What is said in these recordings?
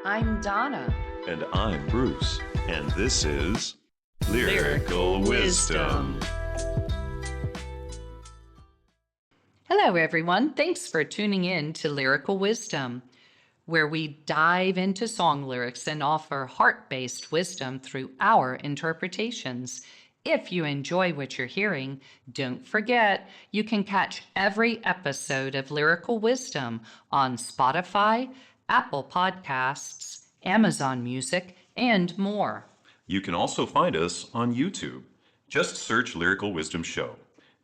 I'm Donna. And I'm Bruce, and this is Lyrical Wisdom. Hello, everyone. Thanks for tuning in to Lyrical Wisdom, where we dive into song lyrics and offer heart-based wisdom through our interpretations. If you enjoy what you're hearing, don't forget you can catch every episode of Lyrical Wisdom on Spotify, Apple Podcasts, Amazon Music, and more. You can also find us on YouTube. Just search Lyrical Wisdom Show.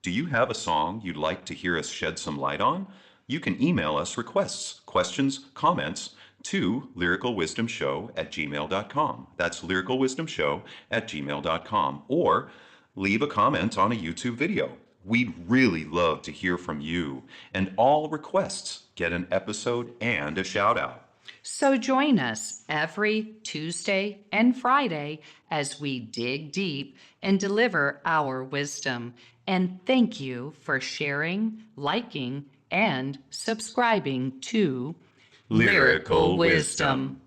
Do you have a song you'd like to hear us shed some light on? You can email us requests, questions, comments to lyricalwisdomshow@gmail.com. That's lyricalwisdomshow@gmail.com. Or leave a comment on a YouTube video. We'd really love to hear from you. And all requests get an episode and a shout out. So join us every Tuesday and Friday as we dig deep and deliver our wisdom. And thank you for sharing, liking, and subscribing to Lyrical Wisdom.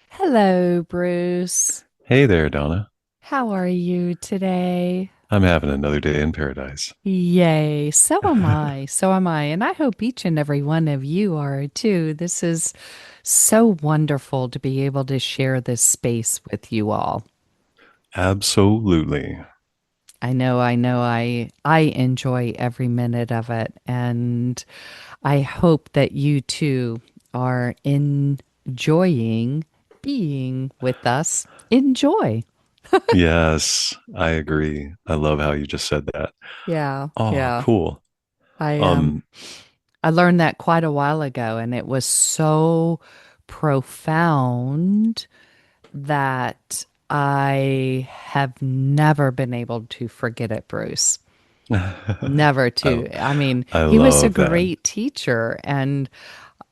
Hello, Bruce. Hey there, Donna. How are you today? I'm having another day in paradise. Yay. So am I. So am I. And I hope each and every one of you are too. This is so wonderful to be able to share this space with you all. Absolutely. I know. I enjoy every minute of it. And I hope that you too are enjoying being with us. Enjoy. Yes, I agree. I love how you just said that. Yeah. Oh, Yeah. cool. I learned that quite a while ago, and it was so profound that I have never been able to forget it, Bruce. Never to. I mean, I he was a love that. great teacher, and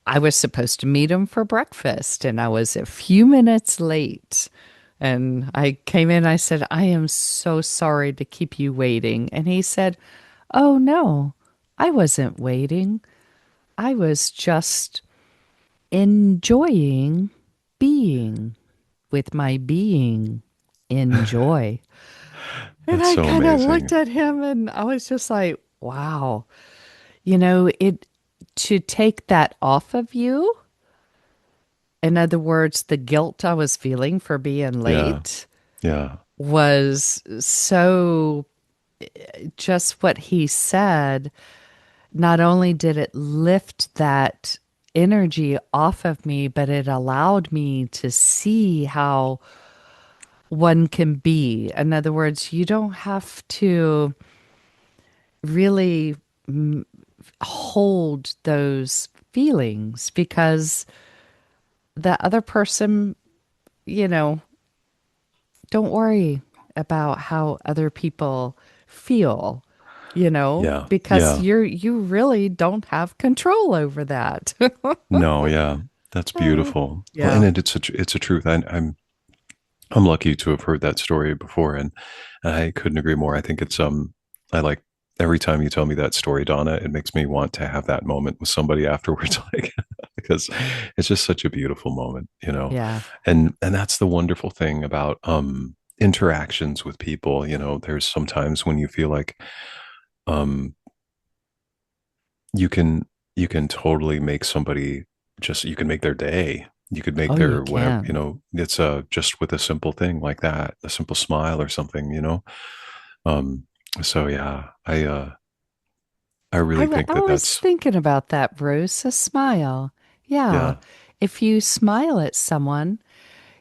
I was supposed to meet him for breakfast, and I was a few minutes late. And I came in, I said, I am so sorry to keep you waiting. And he said, oh, no, I wasn't waiting. I was just enjoying being with my being in joy. And That's I so kind of amazing. looked at him and I was just like, wow, to take that off of you. In other words, the guilt I was feeling for being late Yeah. was so just what he said. Not only did it lift that energy off of me, but it allowed me to see how one can be. In other words, you don't have to really hold those feelings because the other person, don't worry about how other people feel, Yeah. because Yeah. you really don't have control over that. No, yeah. That's beautiful. Well, Yeah. and it's a truth. I'm lucky to have heard that story before, and I couldn't agree more. I think it's I like every time you tell me that story, Donna, it makes me want to have that moment with somebody afterwards, like because it's just such a beautiful moment, Yeah. And that's the wonderful thing about interactions with people. There's sometimes when you feel like um you can you can totally make somebody you can make their day. You could make Oh, you their whatever, can. it's just with a simple thing like that, a simple smile or something. Um, so yeah, I really think I that was that's, thinking about that, Bruce. A smile. Yeah. yeah, If you smile at someone,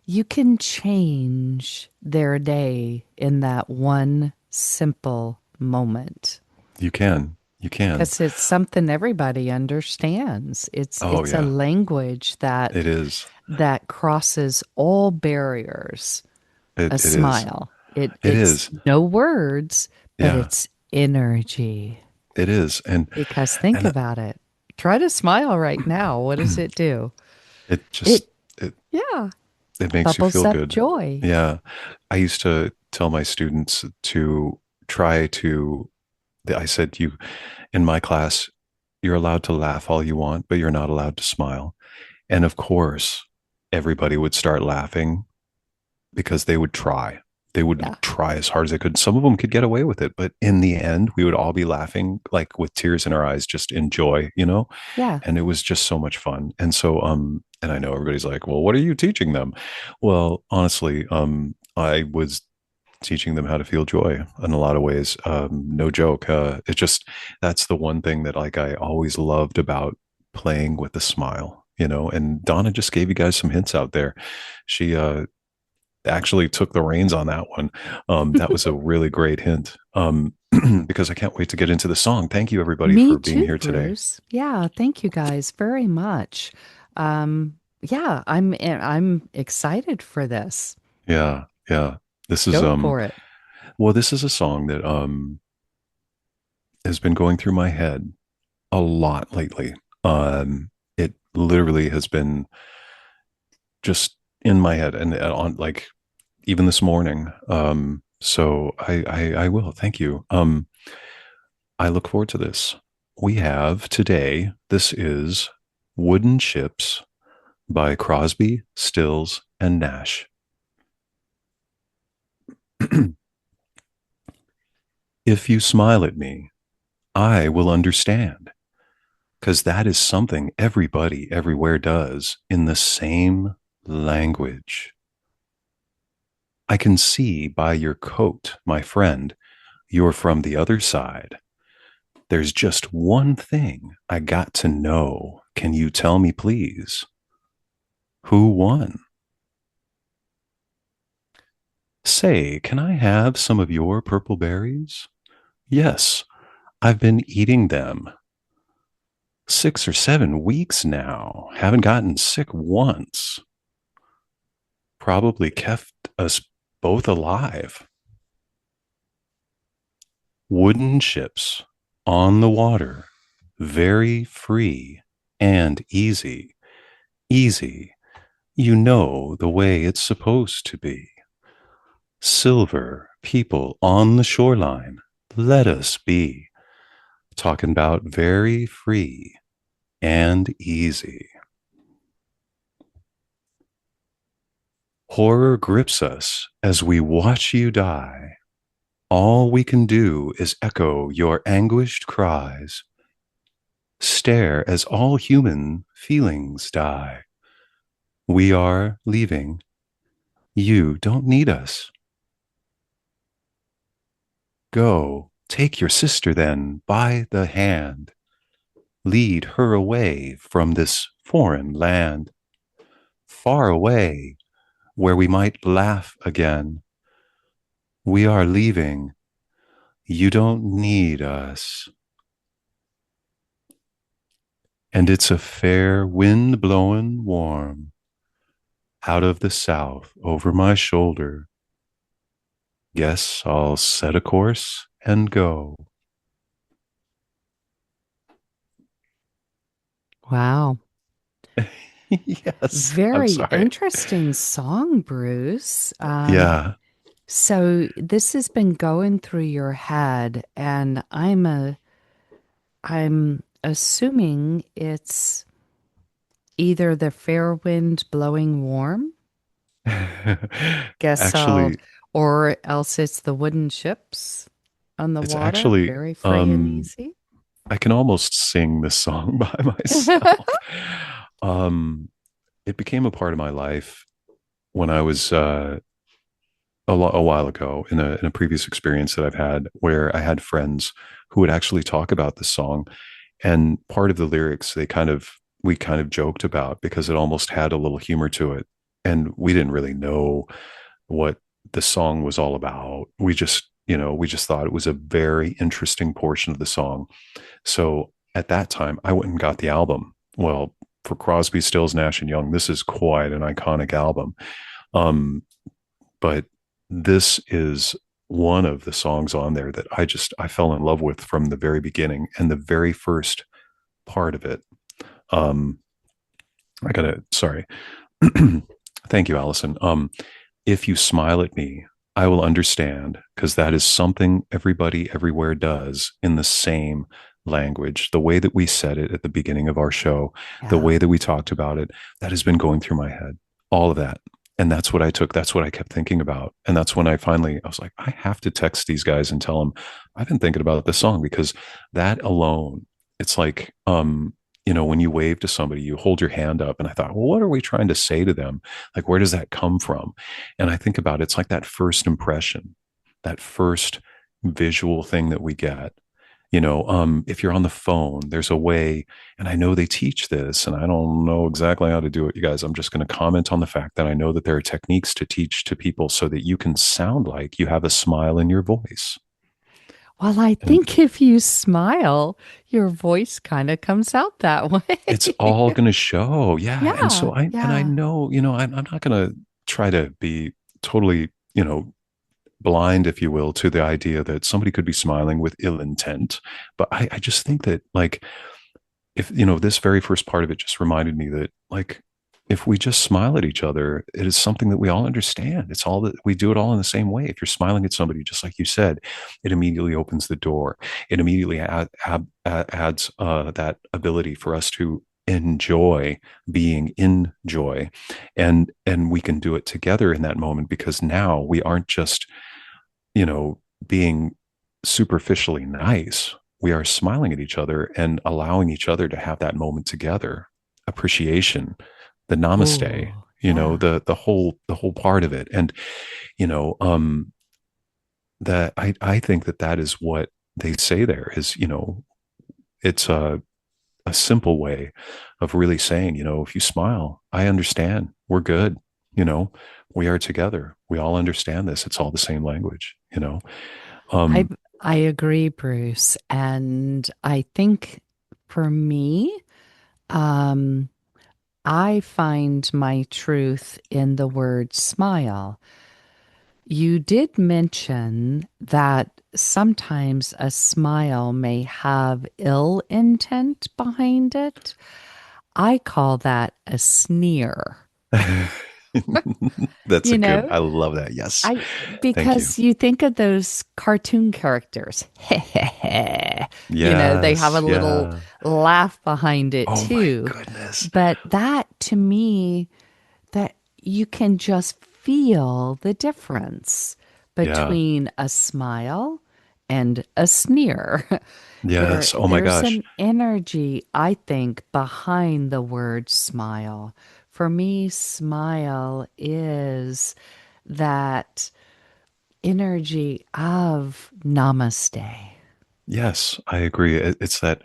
you can change their day in that one simple moment. you can. Because it's something everybody understands. Oh It's a yeah, language it is. that crosses all barriers. A It is. smile. It It's is. no words, but Yeah, it's energy. it is. Because think And about it. Try to smile right now. What does it do? it just, It it, yeah, it makes you bubbles feel up good. joy. Yeah. I used to tell my students to try to, I said, in my class, you're allowed to laugh all you want, but you're not allowed to smile. And of course, everybody would start laughing because they would try. They would Yeah. try as hard as they could. Some of them could get away with it, but in the end, we would all be laughing like with tears in our eyes, just in joy, you know? Yeah. And it was just so much fun. And so, and I know everybody's like, well, what are you teaching them? Well, honestly, I was teaching them how to feel joy in a lot of ways. No joke. It just, that's the one thing that like I always loved about playing with a smile, you know, and Donna just gave you guys some hints out there. She, actually took the reins on that one. That was a really great hint. Because I can't wait to get into the song. Thank you, everybody, Me for being too, here today. Bruce. Yeah, thank you guys very much. Yeah, I'm excited for this. Yeah, yeah. This is Go for it. well, this is a song that has been going through my head a lot lately. It literally has been just in my head and on like even this morning. So I will. Thank you. I look forward to this. We have today, this is Wooden Ships by Crosby, Stills, and Nash. If you smile at me, I will understand, because that is something everybody everywhere does in the same language. I can see by your coat, my friend, you're from the other side. There's just one thing I got to know. Can you tell me, please? Who won? Say, can I have some of your purple berries? Yes, I've been eating them 6 or 7 weeks now. Haven't gotten sick once. Probably kept us both alive. Wooden ships on the water, very free and easy. Easy. You know the way it's supposed to be. Silver people on the shoreline, let us be. Talking about very free and easy. Horror grips us as we watch you die. All we can do is echo your anguished cries. Stare as all human feelings die. We are leaving. You don't need us. Go, take your sister then by the hand. Lead her away from this foreign land. Far away, where we might laugh again. We are leaving. You don't need us. And it's a fair wind blowing warm out of the south over my shoulder. Guess I'll set a course and go. Wow. Yes, I'm Very sorry. interesting song, Bruce. Yeah. So this has been going through your head, and I'm assuming it's either the fair wind blowing warm, guess I'll, Actually, or else it's the wooden ships on the it's water, actually very free and easy. I can almost sing this song by myself. um it became a part of my life when I was a while ago in a previous experience that I've had where I had friends who would actually talk about the song, and part of the lyrics we kind of joked about because it almost had a little humor to it, and we didn't really know what the song was all about. We just thought it was a very interesting portion of the song. So at that time, I went and got the album. Well, for Crosby, Stills, Nash and Young, this is quite an iconic album. Um, but this is one of the songs on there that I fell in love with from the very beginning, and the very first part of it. Um, I gotta sorry. Thank you, Allison. If you smile at me, I will understand, because that is something everybody everywhere does in the same language. The way that we said it at the beginning of our show, the Yeah. way that we talked about it, that has been going through my head all of that. And that's what I took. That's what I kept thinking about. And that's when I was like, I have to text these guys and tell them I've been thinking about this song, because that alone, it's like, when you wave to somebody, you hold your hand up. And I thought, well, what are we trying to say to them? Like, where does that come from? And I think about it, it's like that first impression, that first visual thing that we get. If you're on the phone, there's a way, and I know they teach this, and I don't know exactly how to do it, you guys. I'm just going to comment on the fact that I know that there are techniques to teach to people so that you can sound like you have a smile in your voice. Well, I And think if you smile, your voice kind of comes out that it's way. all going to show. Yeah. And Yeah, so I yeah. know, I'm not going to try to be totally, blind, if you will, to the idea that somebody could be smiling with ill intent. But I just think that, like, if this very first part of it just reminded me that, like, if we just smile at each other, it is something that we all understand. It's all that we do it all in the same way. If you're smiling at somebody, just like you said, it immediately opens the door. It immediately adds that ability for us to enjoy being in joy, and we can do it together in that moment, because now we aren't just being superficially nice. We are smiling at each other and allowing each other to have that moment together. Appreciation, the namaste, Oh, yeah. the whole part of it. And, you know, that I think that is what they say there is, it's a simple way of really saying, if you smile, I understand, we're good, you know, we are together. We all understand this. It's all the same language, I Um, I agree, Bruce. And I think for me, um, I find my truth in the word smile. You did mention that sometimes a smile may have ill intent behind it. I call that a sneer. that's You a good, know, I love that. Yes. I Thank you. because you think of those cartoon characters. They have a Yes. little Yeah. laugh behind it Oh my too. goodness. But that to me, that you can just feel the difference Yeah. between a smile and a sneer. Yes. Oh my There's gosh. an energy, I think, behind the word smile. For me, smile is that energy of namaste. Yes, I agree. It's that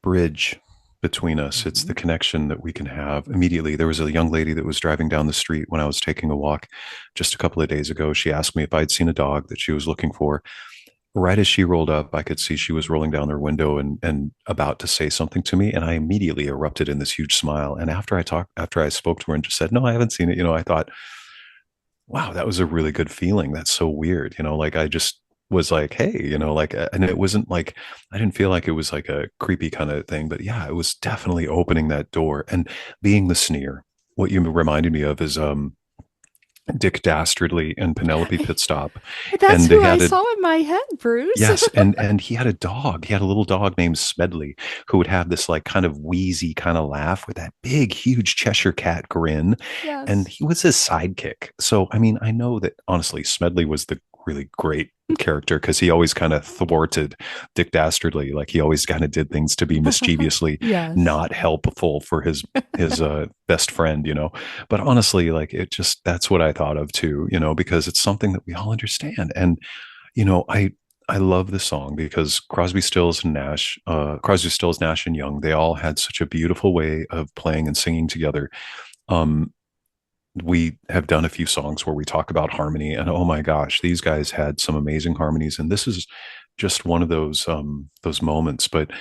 bridge between us. It's the Mhm. connection that we can have immediately. There was a young lady that was driving down the street when I was taking a walk just a couple of days ago. She asked me if I'd seen a dog that she was looking for. Right as she rolled up, I could see she was rolling down her window and about to say something to me, and I immediately erupted in this huge smile. And after I spoke to her and just said, "No, I haven't seen it," I thought, wow, that was a really good feeling. That's so weird. Like, I just was like, hey, like, and it wasn't like, I didn't feel like it was like a creepy kind of thing, but yeah, it was definitely opening that door and being the sneer. What you reminded me of is Dick Dastardly and Penelope Pitstop. That's And they who I had a saw in my head, Bruce. Yes, and he had a dog. He had a little dog named Smedley who would have this, like, kind of wheezy kind of laugh with that big, huge Cheshire cat grin, and Yes. he was his sidekick. So, I mean, I know that honestly, Smedley was the really great character because he always kind of thwarted Dick Dastardly. Like, he always kind of did things to be mischievously Yes. not helpful for his best friend. But honestly, like, it just that's what I thought of too. Because it's something that we all understand. And I love the song because Crosby, Stills, Nash, and Young, they all had such a beautiful way of playing and singing together. Um, we have done a few songs where we talk about harmony, and oh my gosh, these guys had some amazing harmonies, and this is just one of those moments. But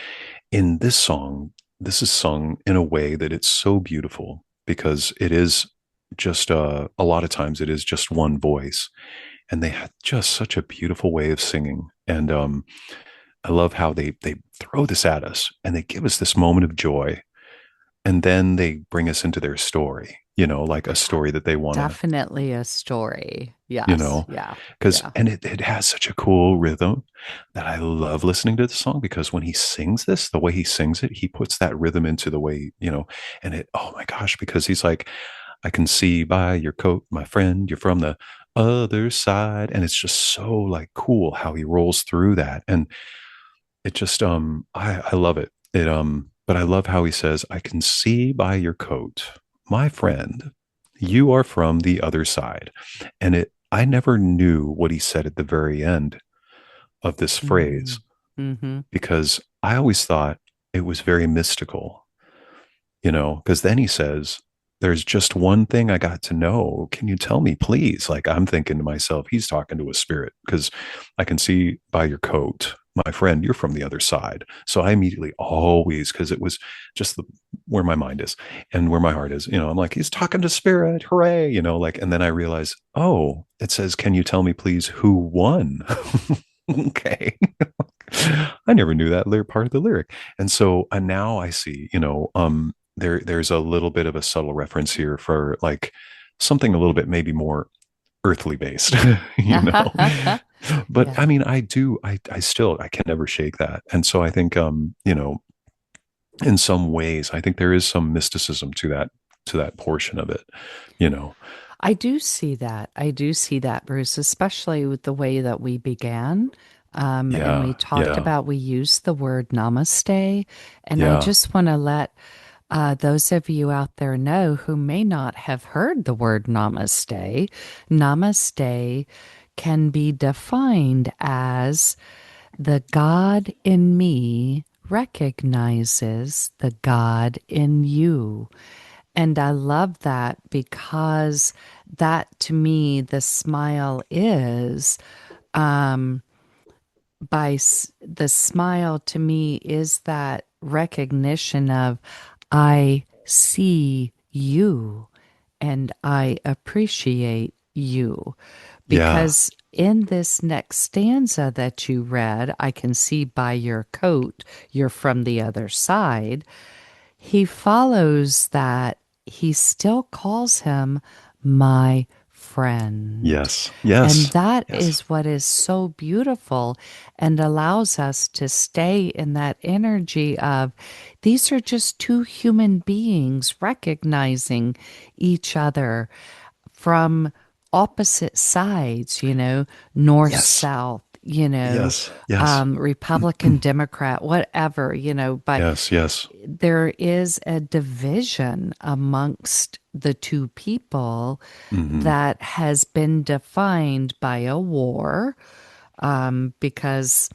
in this song, this is sung in a way that it's so beautiful because it is just a lot of times it is just one voice, and they had just such a beautiful way of singing. And I love how they throw this at us and they give us this moment of joy, and then they bring us into their story, like a story that they want to, Definitely a story. you Yes. know, Yeah. because Yeah. and it has such a cool rhythm that I love listening to the song, because when he sings this, the way he sings it, he puts that rhythm into the way, and it, oh my gosh, because he's like, I can see by your coat, my friend, you're from the other side. And it's just so like cool how he rolls through that. And it just I love it. But I love how he says, I can see by your coat, my friend, you are from the other side. And I never knew what he said at the very end of this Mm-hmm. phrase Mm-hmm. because I always thought it was very mystical, you know, because then he says, there's just one thing I got to know. Can you tell me, please? Like, I'm thinking to myself, he's talking to a spirit because I can see by your coat, my friend, you're from the other side. So I immediately always, because it was just where my mind is and where my heart is, you know, I'm like, he's talking to spirit. Hooray. You know, like, and then I realize, oh, it says, can you tell me, please, who won? Okay. I never knew that part of the lyric. And so now I see, you know, there's a little bit of a subtle reference here for like something a little bit maybe more earthly based, you know. But Yeah. I mean, I still I can never shake that. And so I think you know, in some ways, I think there is some mysticism to that portion of it, you know. I do see that. I do see that, Bruce, especially with the way that we began. And we Yeah, talked yeah, about, we used the word namaste. And I yeah, just want to let those of you out there know who may not have heard the word namaste. Namaste can be defined as the God in me recognizes the God in you. And I love that because that to me, the smile is the smile to me is that recognition of I see you and I appreciate you. yeah, Because in this next stanza that you read, I can see by your coat you're from the other side. He follows that he still calls him my friend. yes, And yes, that yes, is what is so beautiful and allows us to stay in that energy of these are just two human beings recognizing each other from opposite sides, north, yes, south, yes, yes, Republican, Democrat, whatever, but yes, yes. there is a division amongst the two people Hmm. that has been defined by a war, because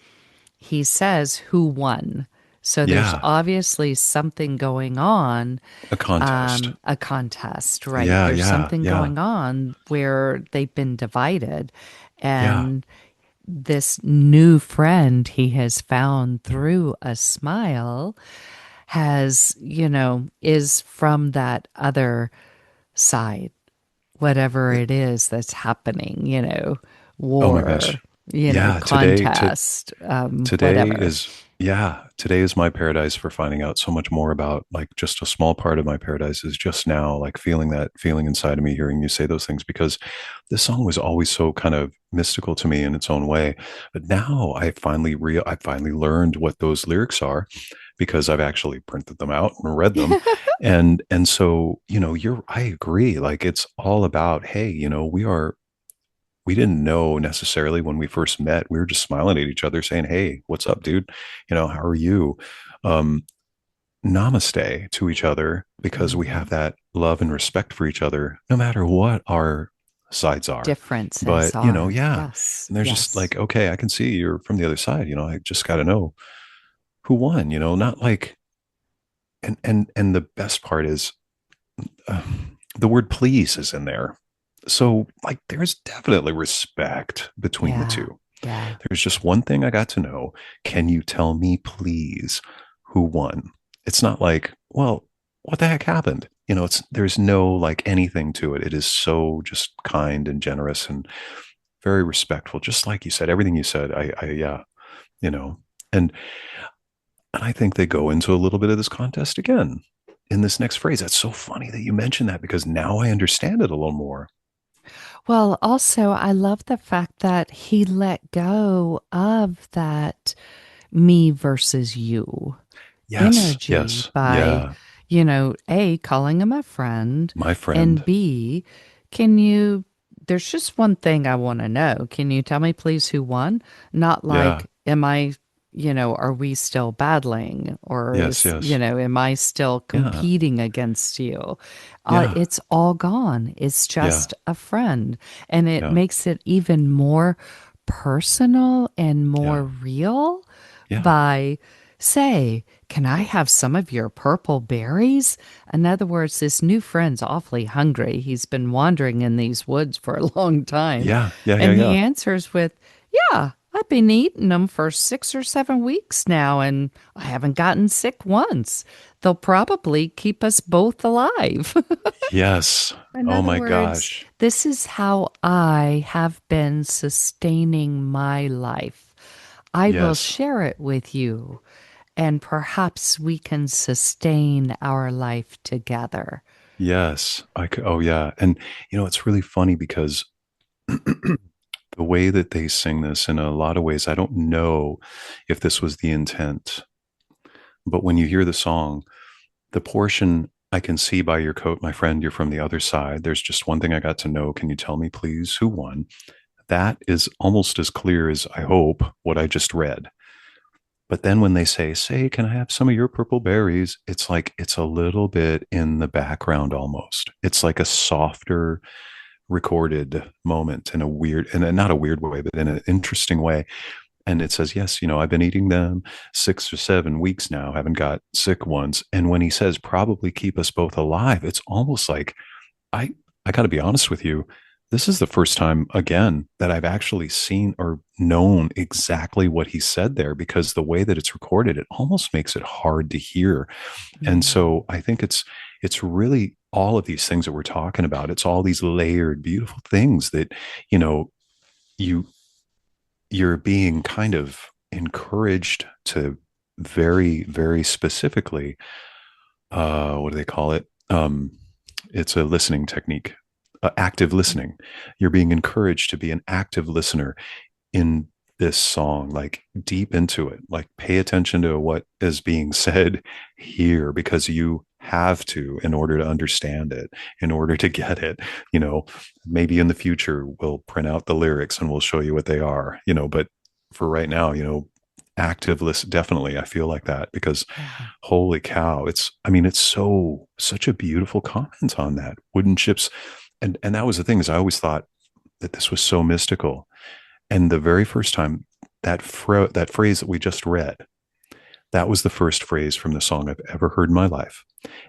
he says who won. So there's Yeah, obviously something going on, a contest. a contest, right? Yeah, There's yeah, something yeah, going on where they've been divided. yeah. And this new friend he has found through a smile is from that other side, whatever Uh, it is that's happening, Oh my gosh. war, Yeah, contest, today whatever. is yeah, today is my paradise for finding out so much more about like just a small part of my paradise is just now like feeling that feeling inside of me hearing you say those things because this song was always so kind of mystical to me in its own way. But now I finally learned what those lyrics are because I've actually printed them out and read them. And so, you know, I agree. Like it's all about, hey, you know, we didn't know necessarily when we first met. We were just smiling at each other saying, hey, what's up, dude? You know, how are you? Um, Namaste to each other because we Mhm. have that love and respect for each other, no matter what our sides are. Differences But, you know, are, yeah. yes, And they're just yes. like, okay, I can see you're from the other side. You know, I just got to know who won, you know, not like, and the best part is uh, the word please is in there. So, like, there's definitely respect between the Yeah, two. yeah. There's just one thing I got to know. Can you tell me, please, who won? It's not like, well, what the heck happened? You know, there's no like anything to it. It is so just kind and generous and very respectful. Just like you said, everything you said, yeah, you know, and I think they go into a little bit of this contest again in this next phrase. That's so funny that you mentioned that because now I understand it a little more. Well, also, I love the fact that he let go of that me versus you Yes, energy yes, by, yeah, A, calling him a friend, My and friend. B, can you, there's just one thing I want to know. Can you tell me, please, who won? Not Yeah. like, are we still battling? Or Yes, yes. am I still Yeah. competing against you? Yeah. It's all gone. It's Yeah. just a friend. And it Yeah. makes it even more personal and more Yeah. real Yeah. by, say, can I have some of your purple berries? In other words, this new friend's awfully hungry. He's been wandering in these woods for a long time. Yeah. Yeah. Yeah. And he Yeah. answers with, yeah, I've been eating them for 6 or 7 weeks now, and I haven't gotten sick once. They'll probably keep us both alive. Yes. In Oh other my words, gosh. this is how I have been sustaining my life. I will Yes. share it with you, and perhaps we can sustain our life together. Yes. Oh yeah. And it's really funny because the way that they sing this in a lot of ways, I don't know if this was the intent, but when you hear the song, the portion I can see by your coat, my friend, you're from the other side. There's just one thing I got to know. Can you tell me, please, who won? That is almost as clear as I hope what I just read. But then when they say, can I have some of your purple berries? It's like it's a little bit in the background almost. It's like a softer recorded moment in a weird, in a, not a weird way, but in an interesting way. And it says, yes, I've been eating them 6 or 7 weeks now, haven't got sick once. And when he says, probably keep us both alive, it's almost like I I got to be honest with you. This is the first time again that I've actually seen or known exactly what he said there because the way that it's recorded, it almost makes it hard to hear. And Mm. so I think it's really all of these things that we're talking about. It's all these layered, beautiful things that, you know, you you're being kind of encouraged to very, very specifically, what do they call it? It's a listening technique, active listening. You're being encouraged to be an active listener in this song, like deep into it, like pay attention to what is being said here because you have to in order to understand it, in order to get it. Maybe in the future we'll print out the lyrics and we'll show you what they are, but for right now, active list definitely I feel like that because Yeah. holy cow, it's such a beautiful comment on that wooden chips. And that was the thing is I always thought that this was so mystical, and the very first time that phrase that we just read, that was the first phrase from the song I've ever heard in my life.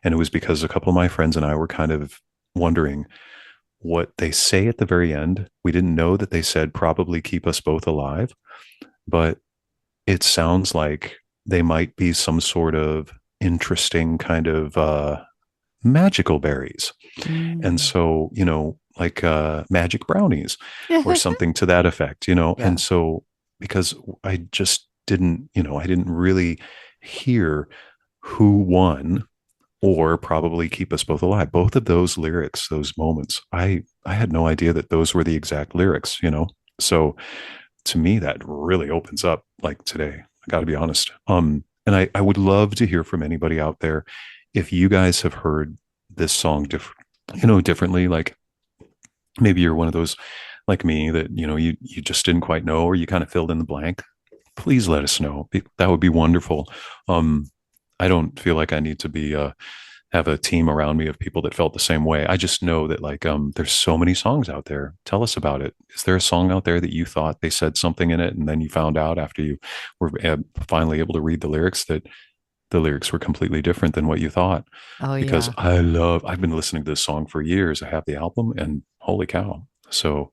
And it was because a couple of my friends and I were kind of wondering what they say at the very end. We didn't know that they said probably keep us both alive, but it sounds like they might be some sort of interesting kind of magical berries. And Mm. so, like magic brownies or something to that effect, Yeah. and so because I just didn't, I didn't really hear who won or probably keep us both alive. Both of those lyrics, those moments, I had no idea that those were the exact lyrics, so to me that really opens up like today. I got to be honest. And I would love to hear from anybody out there if you guys have heard this song differently. Like maybe you're one of those like me that you just didn't quite know or you kind of filled in the blank. Please let us know. That would be wonderful. um I don't feel like I need to be have a team around me of people that felt the same way. I just know that like there's so many songs out there. Tell us about it. Is there a song out there that you thought they said something in it and then you found out after you were finally able to read the lyrics that the lyrics were completely different than what you thought? Oh, Because yeah. I've been listening to this song for years. I have the album and holy cow. So,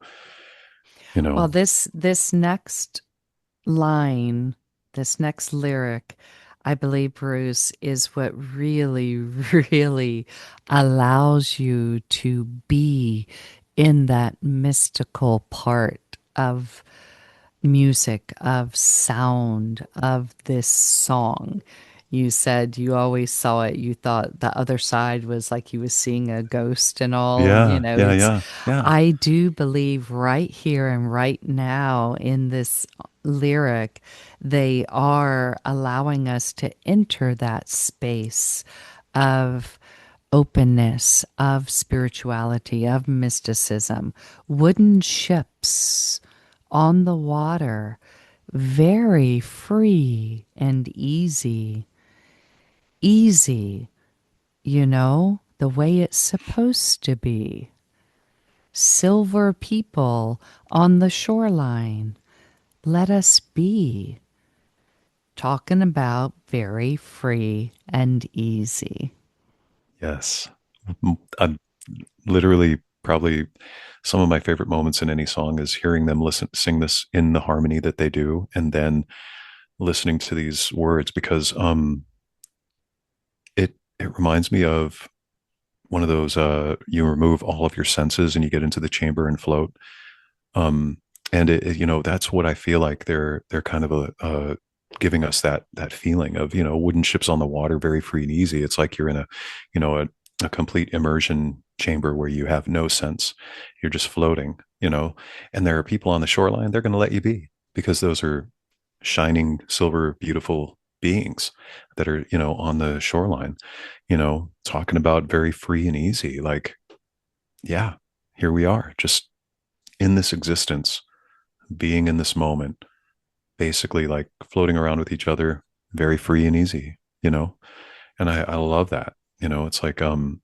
you Well, know, this next line, this next lyric, I believe, Bruce, is what really, really allows you to be in that mystical part of music, of sound, of this song. You said you always saw it. You thought the other side was like you was seeing a ghost and all. yeah, yeah, It's, yeah, yeah, I do believe right here and right now in this lyric, they are allowing us to enter that space of openness, of spirituality, of mysticism. Wooden ships on the water, very free and easy. Easy, the way it's supposed to be. Silver people on the shoreline. Let us be. Talking about very free and easy. Yes. I'm literally probably some of my favorite moments in any song is hearing them sing this in the harmony that they do, and then listening to these words because it reminds me of one of those you remove all of your senses and you get into the chamber and float. Um, and that's what I feel like they're kind of giving us that feeling of wooden ships on the water, very free and easy. It's like you're in a complete immersion chamber where you have no sense. You're just floating, and there are people on the shoreline. They're going to let you be because those are shining silver, beautiful beings that are on the shoreline. Talking about very free and easy. Like, yeah, here we are, just in this existence, being in this moment, basically like floating around with each other, very free and easy, and I love that. It's like and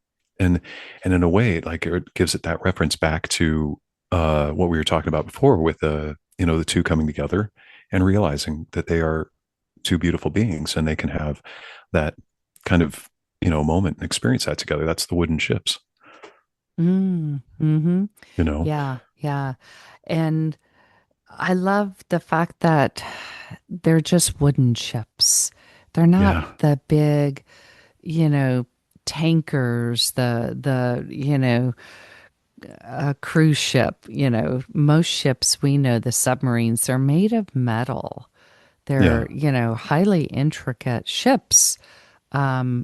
in a way, like it gives it that reference back to what we were talking about before with the two coming together and realizing that they are two beautiful beings and they can have that kind of moment and experience that together. That's the wooden ships. Mm-hmm. you know Yeah, yeah. And I love the fact that they're just wooden ships. They're not yeah, the big, you know, tankers, a cruise ship. Most ships we know, the submarines, they're made of metal. yeah, They're, highly intricate ships,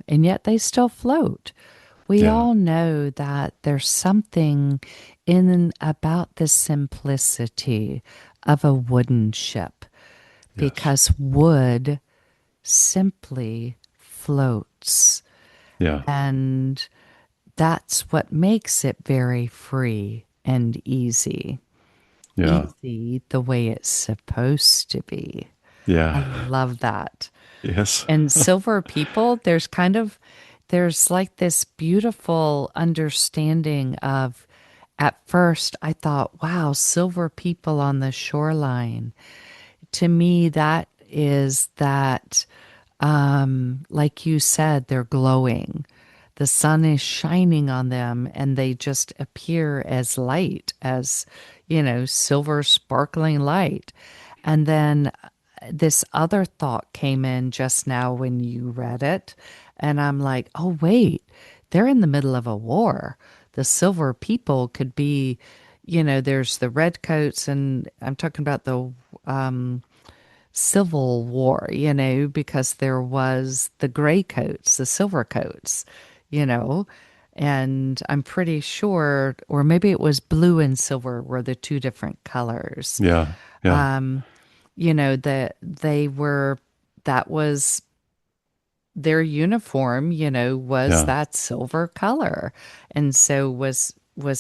and yet they still float. We yeah, all know that there's something in and about the simplicity of a wooden ship yes, because wood simply floats. yeah, And that's what makes it very free and easy. yeah, Easy the way it's supposed to be. I yeah, love that. yes, And silver people, there's like this beautiful understanding of, at first I thought, wow, silver people on the shoreline. To me, that is that, like you said, they're glowing. The sun is shining on them and they just appear as light, as, silver sparkling light. And then this other thought came in just now when you read it. And I'm like, oh, wait, they're in the middle of a war. The silver people could be, there's the red coats, and I'm talking about the Civil War, because there was the gray coats, the silver coats, you know, and I'm pretty sure, or maybe it was blue and silver were the two different colors. yeah, yeah, Um, that they were, that was their uniform, was yeah, that silver color. And so was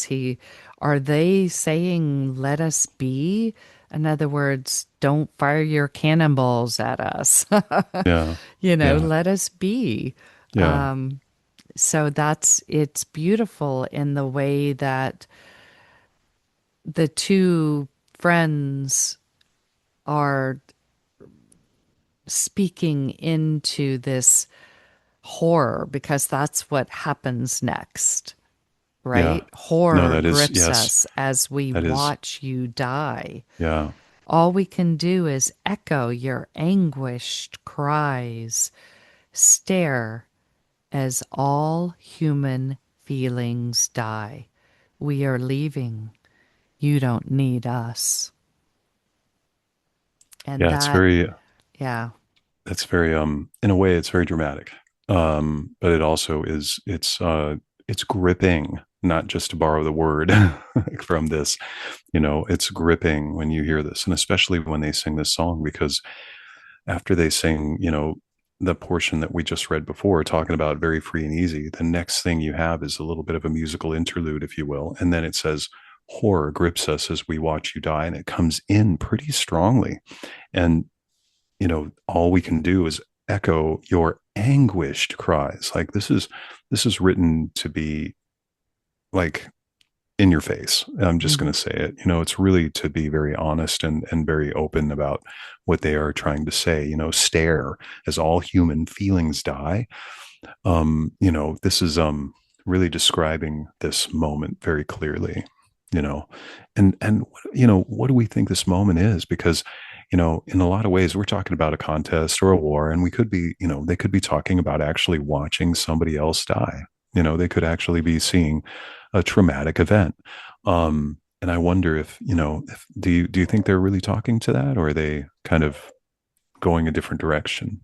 he, are they saying, let us be? In other words, don't fire your cannonballs at us. yeah, yeah, Let us be. yeah, So it's beautiful in the way that the two friends are speaking into this horror because that's what happens next, yeah. right? No, Horror that is, grips yes, us as we that is, watch you die. yeah, All we can do is echo your anguished cries, stare as all human feelings die. We are leaving. You don't need us. And yeah. yeah. That's very, in a way, it's very dramatic. But it also is, it's gripping, not just to borrow the word from this, it's gripping when you hear this, and especially when they sing this song, because after they sing, the portion that we just read before, talking about very free and easy, the next thing you have is a little bit of a musical interlude, if you will. And then it says, horror grips us as we watch you die. And it comes in pretty strongly. And, all we can do is echo your anguished cries. Like this is written to be like in your face. I'm just going Mhm. to say it. It's really to be very honest and very open about what they are trying to say. Stare as all human feelings die. This is really describing this moment very clearly. You know, and what do we think this moment is? Because in a lot of ways, we're talking about a contest or a war, and we could be, they could be talking about actually watching somebody else die. They could actually be seeing a traumatic event. And I wonder if, if do you think they're really talking to that, or are they kind of going a different direction?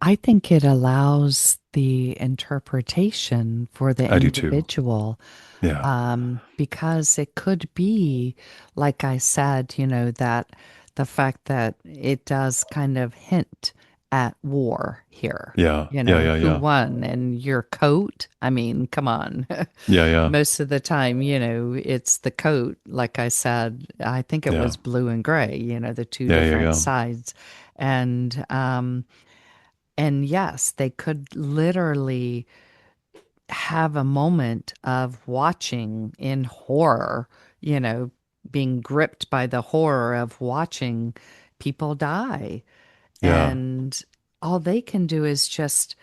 I think it allows the interpretation for the I do too. individual, Yeah. because it could be, like I said, that the fact that it does kind of hint at war here, Yeah. Yeah. Yeah. who Yeah. won and your coat. I mean, come on. Yeah. Yeah. Most of the time, it's the coat. Like I said, I think it Yeah. was blue and gray, the two Yeah. Yeah. different Yeah. sides. And, and yes, they could literally have a moment of watching in horror, you know, being gripped by the horror of watching people die. Yeah. And all they can do is just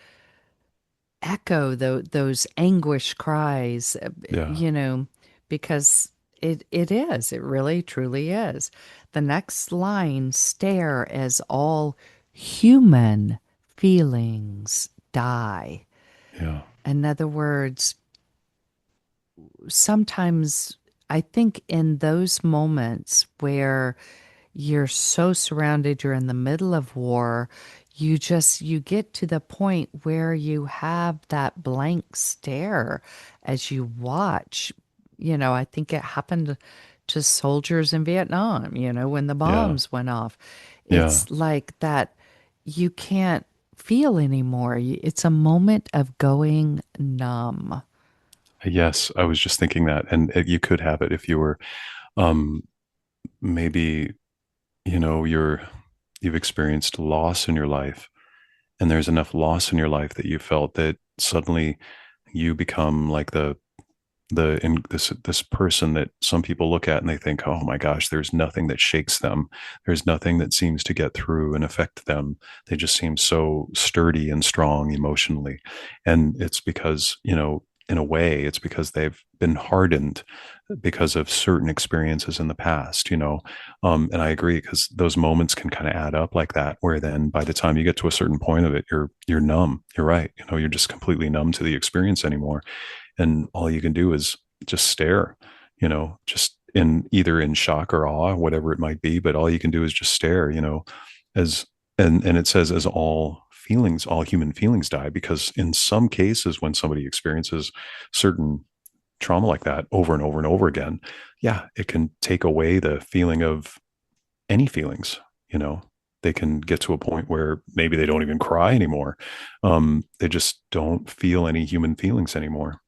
echo those anguish cries, Yeah. you know, because it really truly is. The next line, stare as all human feelings die. Yeah. In other words, sometimes I think in those moments where you're so surrounded, you're in the middle of war, you get to the point where you have that blank stare as you watch. I think it happened to soldiers in Vietnam, when the Yeah. bombs went off. Yeah. It's like that you can't feel anymore. It's a moment of going numb. Yes, I was just thinking that, and you could have it if you were, um, maybe you've experienced loss in your life, and there's enough loss in your life that you felt that suddenly you become like in this person that some people look at and they think, oh my gosh, there's nothing that shakes them, there's nothing that seems to get through and affect them. They just seem so sturdy and strong emotionally. And it's because, in a way, it's because they've been hardened because of certain experiences in the past. And I agree, because those moments can kind of add up like that, where then by the time you get to a certain point of it, you're numb. You're right. You're just completely numb to the experience anymore, and all you can do is just stare, just in either in shock or awe, whatever it might be, but all you can do is just stare, as and it says as all human feelings die, because in some cases when somebody experiences certain trauma like that over and over and over again, yeah, it can take away the feeling of any feelings, they can get to a point where maybe they don't even cry anymore. They just don't feel any human feelings anymore.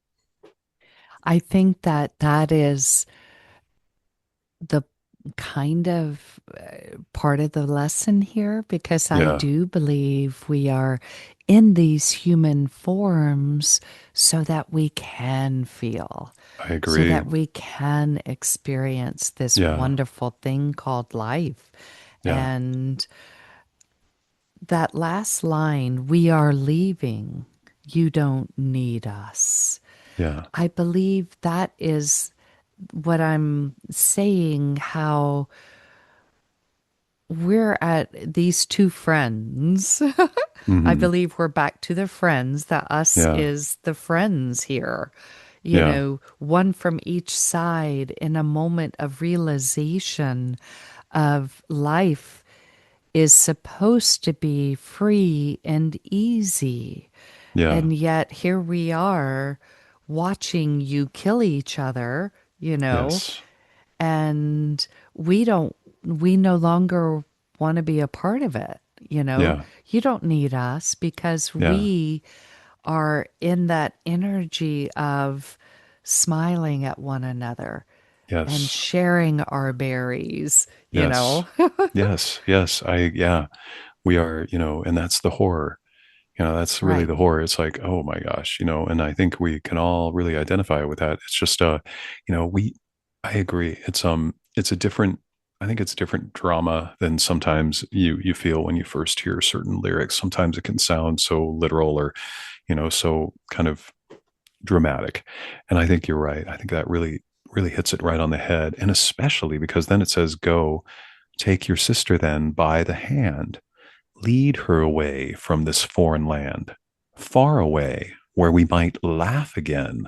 I think that is the kind of part of the lesson here, because I Yeah, do believe we are in these human forms so that we can feel, I so agree. that we can experience this Yeah. wonderful thing called life. Yeah. And that last line, we are leaving, you don't need us. Yeah. I believe that is what I'm saying, how we're at these two friends. I Hmm. believe we're back to the friends, that us Yeah. is the friends here. Yeah. One from each side in a moment of realization of life is supposed to be free and easy. Yeah. And yet here we are watching you kill each other, Yes. and we don't we no longer want to be a part of it. You know, Yeah. you don't need us because Yeah. we are in that energy of smiling at one another and Yes. sharing our berries, you Yes. know? Yes. Yes. Yeah, we are, and that's the horror. That's really Right. the horror. It's like, oh my gosh, and I think we can all really identify with that. It's just, I agree. It's a different, I think it's a different drama than sometimes you feel when you first hear certain lyrics. Sometimes it can sound so literal or, so kind of dramatic. And I think you're right. I think that really, really hits it right on the head. And especially because then it says, go take your sister then by the hand, lead her away from this foreign land, far away where we might laugh again.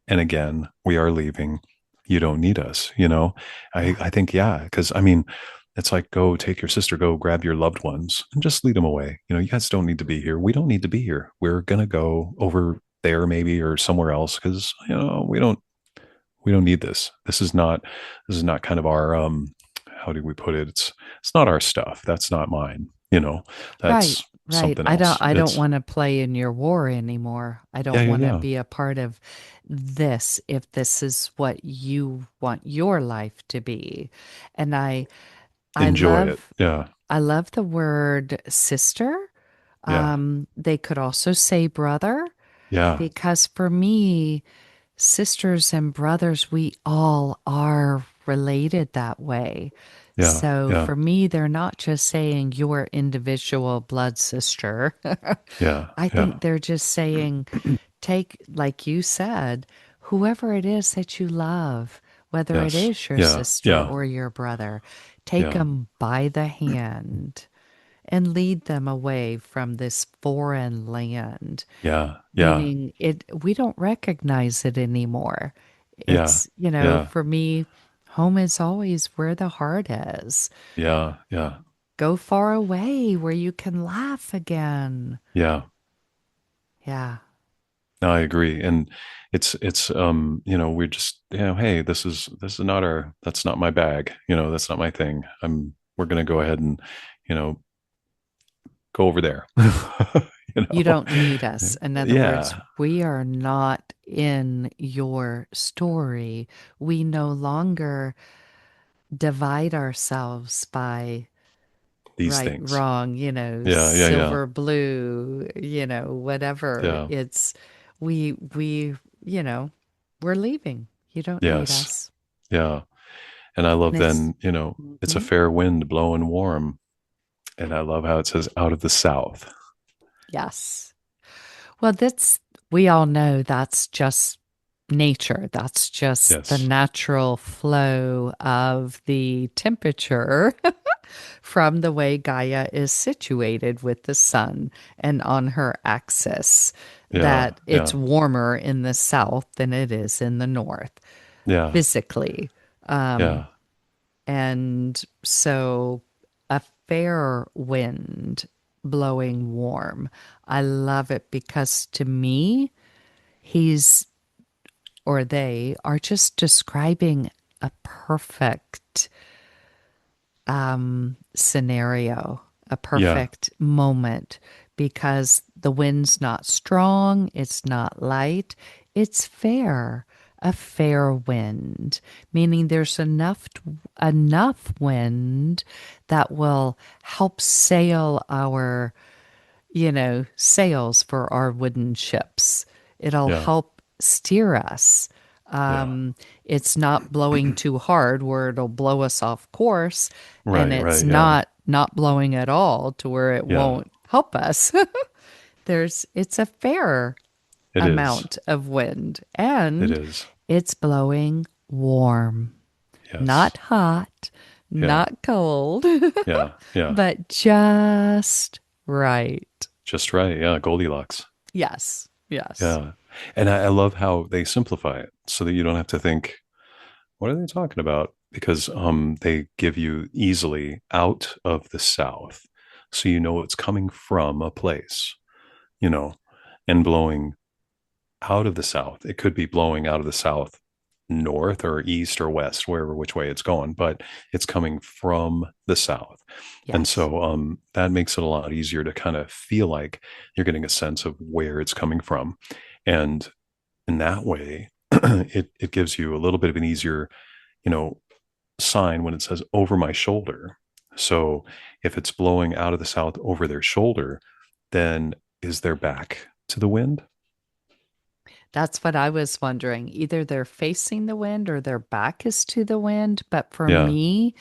And again, we are leaving. You don't need us, Yeah. I think, yeah, because I mean, it's like, go take your sister, go grab your loved ones and just lead them away. You guys don't need to be here. We don't need to be here. We're going to go over there maybe or somewhere else because, we don't need this. This is not kind of our, how do we put it? It's not our stuff. That's not mine. Right. That's Right. something I don't else. I don't It's want to play in your war anymore. I yeah, don't yeah, want to yeah. be a part of this if this is what you want your life to be. And I Enjoy it. love Yeah, I love the word sister. yeah, They could also say brother yeah, because for me, sisters and brothers, we all are related that way. yeah, So yeah, for me, they're not just saying your individual blood sister. yeah, I yeah. think they're just saying, take, like you said, whoever it is that you love, whether it Yes. is your Yeah, sister yeah, or your brother, take yeah, them by the hand and lead them away from this foreign land, yeah, yeah, meaning it we don't recognize it anymore. yeah, It's, yeah, for me, home is always where the heart is. yeah, yeah, Go far away where you can laugh again. yeah. Yeah. No, I agree. And it's we're just, hey, this is not our that's not my bag. That's not my thing. We're gonna go ahead and, you know, go over there. you You know. don't need us. In other words, Yeah. we are not in your story. We no longer divide ourselves by These right, things. wrong, Yeah, yeah, yeah. silver, blue, whatever. Yeah. It's we, you know, we're leaving. You don't need Yes. us. Yeah. And I love And it's then, it's a mhm, fair wind blowing warm. And I love how it says out of the south. yes. Well, that's we all know that's just nature. That's just the Yes. natural flow of the temperature from the way Gaia is situated with the sun and on her axis, Yeah. that it's Yeah. warmer in the south than it is in the north Yeah. physically. Um, Yeah. and so a fair wind blowing warm. I love it because to me, he's or they are just describing a perfect scenario, a Yeah. perfect moment, because the wind's not strong, it's not light, it's fair. A fair wind, meaning there's enough wind that will help sail our, sails for our wooden ships. It'll Yeah. help steer us. Yeah. It's not blowing too hard where it'll blow us off course, and Right. it's Right. Yeah. not blowing at all to where it Yeah. won't help us. It's a fair It is. amount of wind, It and is. it's blowing warm, Yes. not hot, Yeah. not cold, Yeah. Yeah. but just right. Just right. Yeah. Goldilocks. Yes. Yes. Yeah. And I love how they simplify it so that you don't have to think, what are they talking about? Because they give you easily out of the South. So it's coming from a place, you know, and blowing out of the South. It could be blowing out of the South north or east or west, wherever which way it's going, but it's coming from the south. And Yes. so that makes it a lot easier to kind of feel like you're getting a sense of where it's coming from. And in that way, it gives you a little bit of an easier, you know, sign when it says over my shoulder. So if it's blowing out of the south over their shoulder, then is their back to the wind? That's what I was wondering. Either they're facing the wind or their back is to the wind. But for Yeah, me,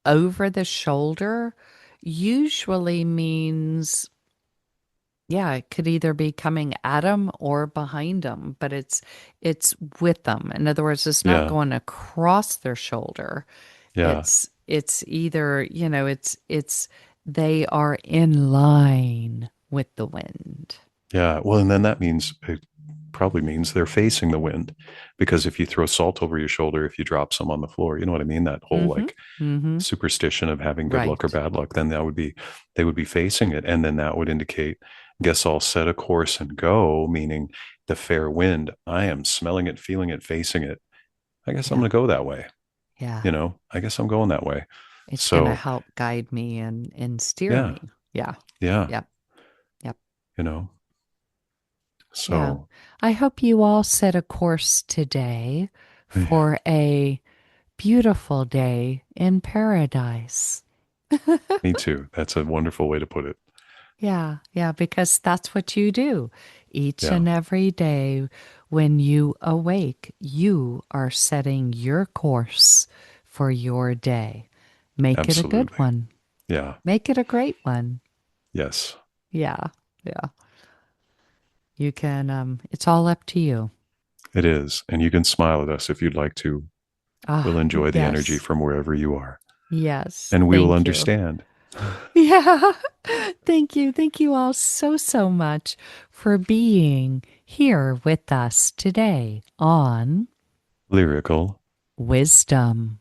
over the shoulder usually means, yeah, it could either be coming at them or behind them, but it's with them. In other words, it's not yeah, going across their shoulder. yeah, It's either, it's they are in line with the wind. yeah. Well, and then that means it probably means they're facing the wind, because if you throw salt over your shoulder, if you drop some on the floor, you know what I mean? That whole Mm-hmm. like Mm-hmm. superstition of having good luck or Right. bad luck, then that would be, they would be facing it. And then that would indicate, guess I'll set a course and go, meaning the fair wind. I am smelling it, feeling it, facing it. I guess I'm Yeah. going to go that way. Yeah. You know, I guess I'm going that way. It's going to So, help guide me and steer yeah, me. Yeah. yeah, Yep. Yep. you know, Yeah. so I hope you all set a course today yeah, for a beautiful day in paradise. me too. That's a wonderful way to put it. Yeah. Yeah. Because that's what you do each Yeah, and every day. When you awake, you are setting your course for your day. Make it a good absolutely. one. Yeah, Make it a great one. yes, Yeah. Yeah. You can, it's all up to you. it is. And you can smile at us if you'd like to. We'll Ah, enjoy the energy yes. from wherever you are, Yes. and we will Thank you. understand. Yeah. Thank you. Thank you all so, so much for being here with us today on Lyrical Wisdom.